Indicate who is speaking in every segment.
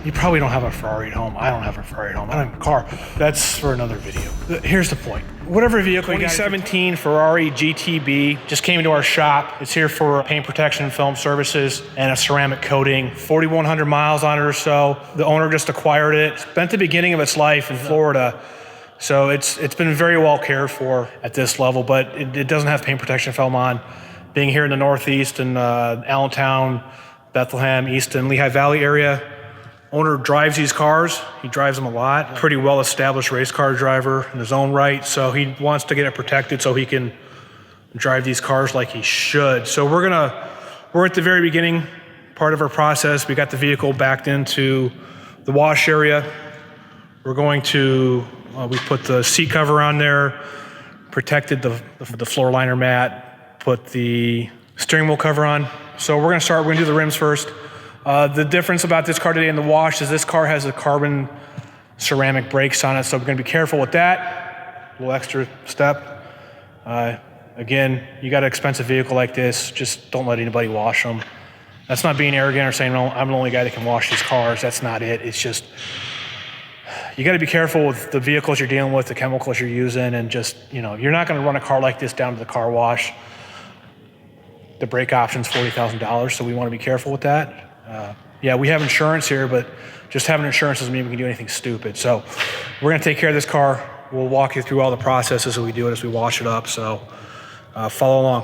Speaker 1: You probably don't have a Ferrari at home. I don't have a Ferrari at home. I don't have a car. That's for another video. Here's the point. Whatever vehicle 2017 Ferrari GTB just came into our shop. It's here for paint protection and film services and a ceramic coating. 4,100 miles on it or so. The owner just acquired it. Spent the beginning of its life in Florida. So it's been very well cared for at this level, but it doesn't have paint protection film on. Being here in the Northeast in Allentown, Bethlehem, Easton, Lehigh Valley area, owner drives these cars. He drives them a lot. Pretty well-established race car driver in his own right, so he wants to get it protected so he can drive these cars like he should. So we're at the very beginning part of our process. We got the vehicle backed into the wash area. We're going to, we put the seat cover on there, protected the floor liner mat, put the steering wheel cover on. So we're gonna do the rims first. The difference about this car today in the wash is this car has a carbon ceramic brakes on it, so we're gonna be careful with that. A little extra step. Again, you got an expensive vehicle like this, just don't let anybody wash them. That's not being arrogant or saying, no, I'm the only guy that can wash these cars. That's not it. It's just, you gotta be careful with the vehicles you're dealing with, the chemicals you're using, and just, you're not gonna run a car like this down to the car wash. The brake option's $40,000, so we wanna be careful with that. Yeah, we have insurance here, but just having insurance doesn't mean we can do anything stupid. So we're gonna take care of this car. We'll walk you through all the processes as we do it, as we wash it up. So follow along.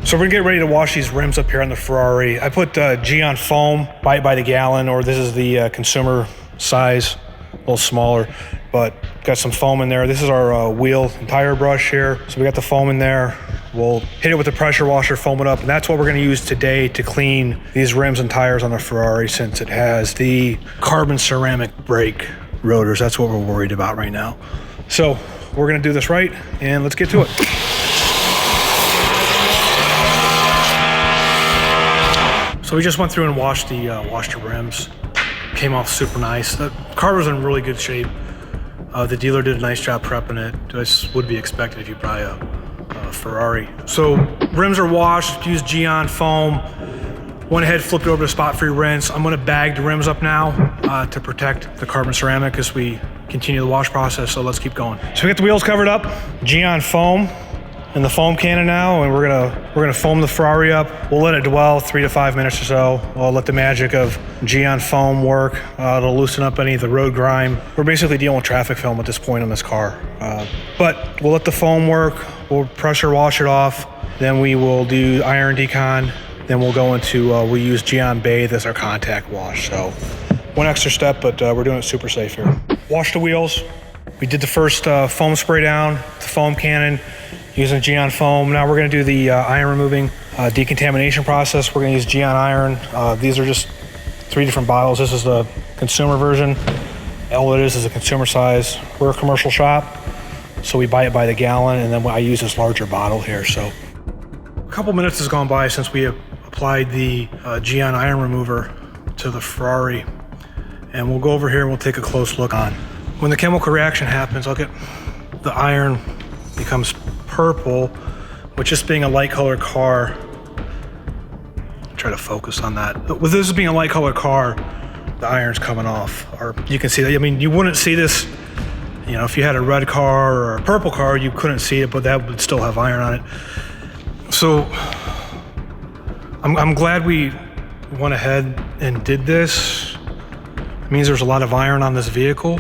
Speaker 1: So we're gonna get ready to wash these rims up here on the Ferrari. I put Gyeon foam by the gallon, or this is the consumer size, a little smaller, but got some foam in there. This is our wheel and tire brush here. So we got the foam in there. We'll hit it with the pressure washer, foam it up, and that's what we're gonna use today to clean these rims and tires on the Ferrari, since it has the carbon ceramic brake rotors. That's what we're worried about right now. So we're gonna do this right, and let's get to it. So we just went through and washed the rims. Came off super nice. The car was in really good shape. The dealer did a nice job prepping it. This would be expected if you buy a Ferrari. So rims are washed, used Gyeon foam. Went ahead, flipped it over to spot-free rinse. I'm gonna bag the rims up now to protect the carbon ceramic as we continue the wash process, so let's keep going. So we got the wheels covered up, Gyeon foam in the foam cannon now, and we're gonna foam the Ferrari up. We'll let it dwell 3 to 5 minutes or so. We'll let the magic of Gyeon foam work. It'll loosen up any of the road grime. We're basically dealing with traffic film at this point on this car. But we'll let the foam work. We'll pressure wash it off. Then we will do iron decon. Then we'll go into, we'll use Gyeon Bathe as our contact wash. So one extra step, but we're doing it super safe here. Wash the wheels. We did the first foam spray down, the foam cannon, using Gyeon foam. Now we're gonna do the iron removing decontamination process. We're gonna use Gyeon iron. These are just 3 different bottles. This is the consumer version. All it is a consumer size. We're a commercial shop, so we buy it by the gallon, and then I use this larger bottle here. So a couple minutes has gone by since we applied the Gyeon iron remover to the Ferrari, and we'll go over here and we'll take a close look on. When the chemical reaction happens, I'll get the iron becomes purple, which just being a light colored car, try to focus on that. With this being a light colored car, the iron's coming off, or you can see that. I mean, you wouldn't see this, if you had a red car or a purple car, you couldn't see it, but that would still have iron on it. So I'm glad we went ahead and did this. It means there's a lot of iron on this vehicle,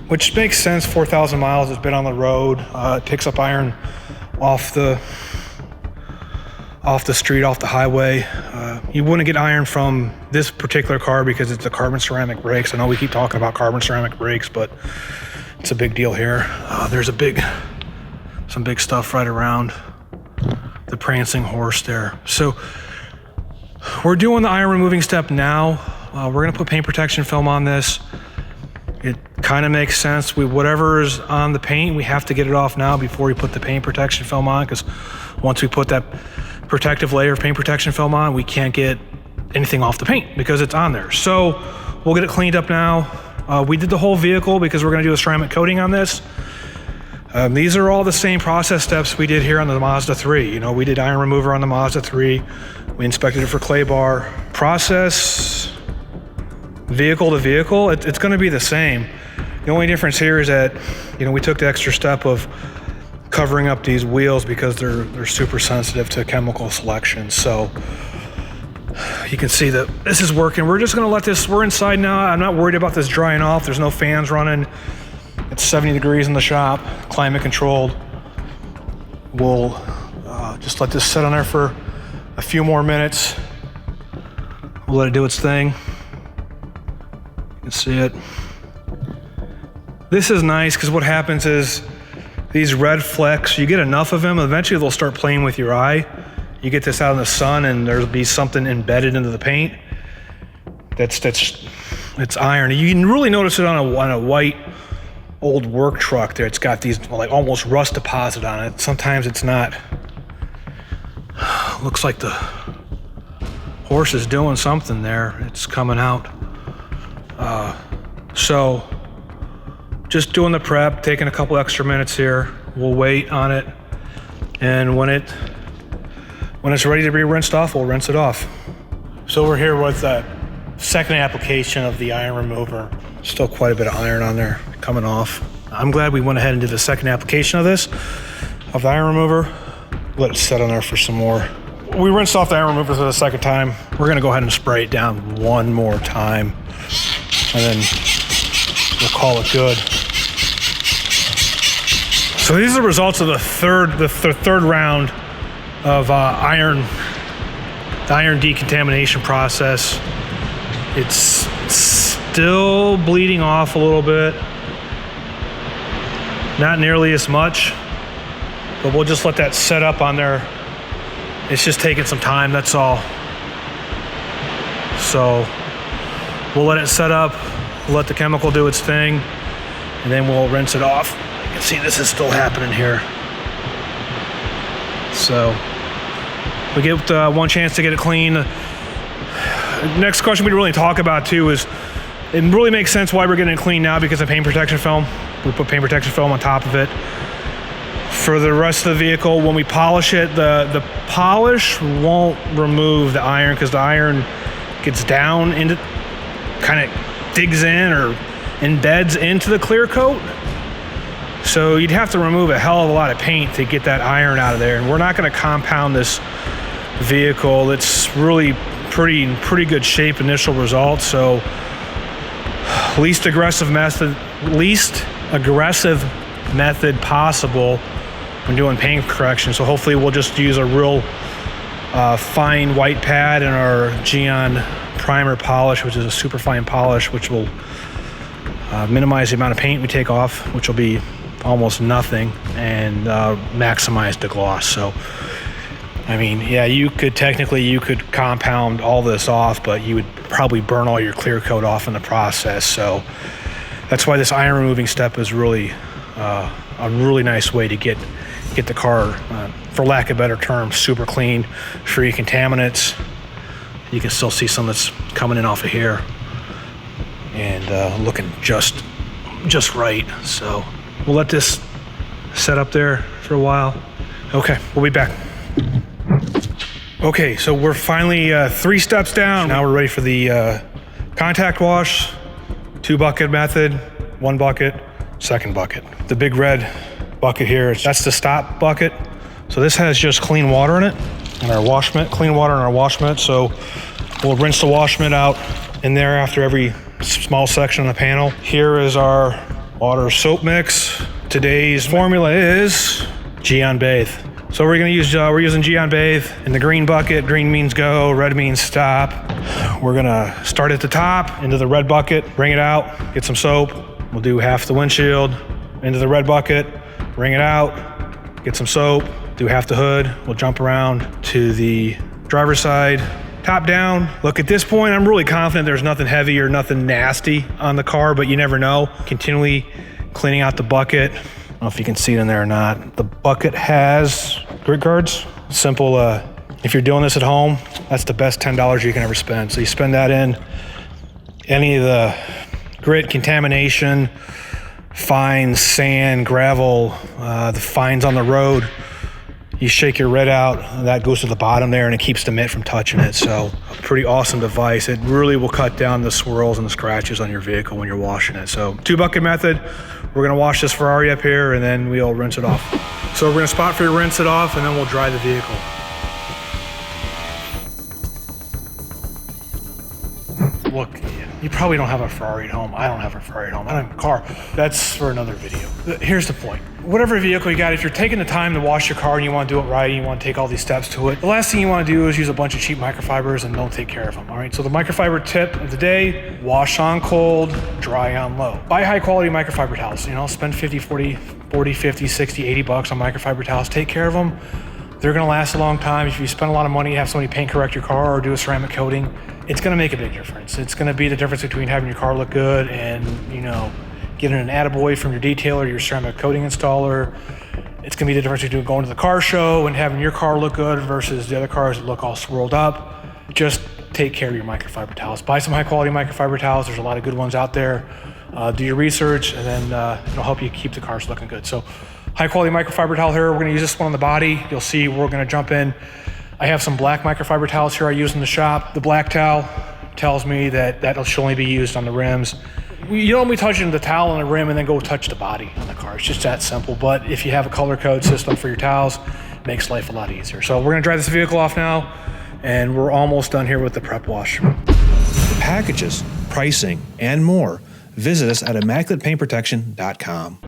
Speaker 1: which makes sense. 4,000 miles, it's been on the road. It picks up iron off the street, off the highway. You wouldn't get iron from this particular car because it's a carbon ceramic brakes. I know we keep talking about carbon ceramic brakes, but it's a big deal here. There's some big stuff right around the prancing horse there. So we're doing the iron removing step now. We're gonna put paint protection film on this. It kind of makes sense. Whatever is on the paint, we have to get it off now before we put the paint protection film on, because once we put that protective layer of paint protection film on, we can't get anything off the paint because it's on there. So we'll get it cleaned up now. We did the whole vehicle because we're gonna do a ceramic coating on this. These are all the same process steps we did here on the Mazda 3. You know, we did iron remover on the Mazda 3. We inspected it for clay bar. Process, vehicle to vehicle, it's gonna be the same. The only difference here is that, you know, we took the extra step of covering up these wheels because they're super sensitive to chemical selection. So you can see that this is working. We're just gonna let this, we're inside now. I'm not worried about this drying off. There's no fans running. It's 70 degrees in the shop, climate controlled. We'll just let this sit on there for a few more minutes. We'll let it do its thing. You can see it. This is nice because what happens is these red flecks, you get enough of them, eventually they'll start playing with your eye. You get this out in the sun and there'll be something embedded into the paint. It's iron. You can really notice it on a white old work truck there. It's got these like almost rust deposit on it. Sometimes it's not. Looks like the horse is doing something there. It's coming out. So just doing the prep, taking a couple extra minutes here. We'll wait on it, and when it's ready to be rinsed off, we'll rinse it off. So we're here with the second application of the iron remover. Still quite a bit of iron on there coming off. I'm glad we went ahead and did the second application of the iron remover. Let it sit on there for some more. We rinsed off the iron remover for the second time. We're gonna go ahead and spray it down one more time, and then we'll call it good. So these are the results of the third round of the iron decontamination process. It's still bleeding off a little bit. Not nearly as much, but we'll just let that set up on there. It's just taking some time, that's all. So we'll let it set up, let the chemical do its thing, and then we'll rinse it off. You can see this is still happening here. So we get one chance to get it clean. Next question we really talk about too is, it really makes sense why we're getting it clean now because of paint protection film. We put paint protection film on top of it. For the rest of the vehicle, when we polish it, the polish won't remove the iron because the iron gets down into, kind of digs in or embeds into the clear coat. So you'd have to remove a hell of a lot of paint to get that iron out of there. And we're not going to compound this vehicle. It's really pretty good shape initial results. So least aggressive method possible when doing paint correction. So hopefully we'll just use a real fine white pad and our Gyeon primer polish, which is a super fine polish, which will minimize the amount of paint we take off, which will be almost nothing, and maximize the gloss. So I mean, yeah, you could compound all this off, but you would probably burn all your clear coat off in the process. So that's why this iron removing step is really a really nice way to get the car, for lack of a better term, super clean, free contaminants. You can still see some that's coming in off of here and looking just right. So we'll let this set up there for a while. Okay, we'll be back. Okay, so we're finally 3 steps down. Now we're ready for the contact wash, 2-bucket method, 1 bucket, 2nd bucket. The big red bucket here, that's the stop bucket. So this has just clean water in it and our wash mitt, clean water in our wash mitt. So we'll rinse the wash mitt out in there after every small section on the panel. Here is our water soap mix. Today's formula is Gyeon Bathe. So we're using Gyeon Bathe in the green bucket. Green means go, red means stop. We're gonna start at the top, into the red bucket, bring it out, get some soap. We'll do half the windshield, into the red bucket, bring it out, get some soap, do half the hood. We'll jump around to the driver's side, top down. Look, at this point, I'm really confident there's nothing heavy or nothing nasty on the car, but you never know. Continually cleaning out the bucket. I don't know if you can see it in there or not. The bucket has grit guards. Simple, if you're doing this at home, that's the best $10 you can ever spend. So you spend that in any of the grit, contamination, fines, sand, gravel, the fines on the road. You shake your red out, that goes to the bottom there and it keeps the mitt from touching it. So a pretty awesome device. It really will cut down the swirls and the scratches on your vehicle when you're washing it. So 2-bucket method. We're gonna wash this Ferrari up here and then we'll rinse it off. So we're gonna spot free rinse it off and then we'll dry the vehicle. Look, you probably don't have a Ferrari at home. I don't have a Ferrari at home. I don't have a car. That's for another video. Here's the point. Whatever vehicle you got, if you're taking the time to wash your car and you want to do it right, and you want to take all these steps to it, the last thing you want to do is use a bunch of cheap microfibers and don't take care of them, all right? So the microfiber tip of the day, wash on cold, dry on low. Buy high quality microfiber towels, you know, spend 50, 40, 50, 60, 80 bucks on microfiber towels. Take care of them. They're gonna last a long time. If you spend a lot of money, have somebody paint correct your car or do a ceramic coating, it's gonna make a big difference. It's gonna be the difference between having your car look good and, you know, getting an attaboy from your detailer, your ceramic coating installer. It's gonna be the difference between going to the car show and having your car look good versus the other cars that look all swirled up. Just take care of your microfiber towels. Buy some high quality microfiber towels. There's a lot of good ones out there. Do your research and then it'll help you keep the cars looking good. So high quality microfiber towel here. We're gonna use this one on the body. You'll see we're gonna jump in. I have some black microfiber towels here I use in the shop. The black towel tells me that should only be used on the rims. You don't be touching the towel on the rim and then go touch the body on the car. It's just that simple. But if you have a color code system for your towels, it makes life a lot easier. So we're gonna dry this vehicle off now and we're almost done here with the prep wash.
Speaker 2: Packages, pricing, and more. Visit us at ImmaculatePaintProtection.com.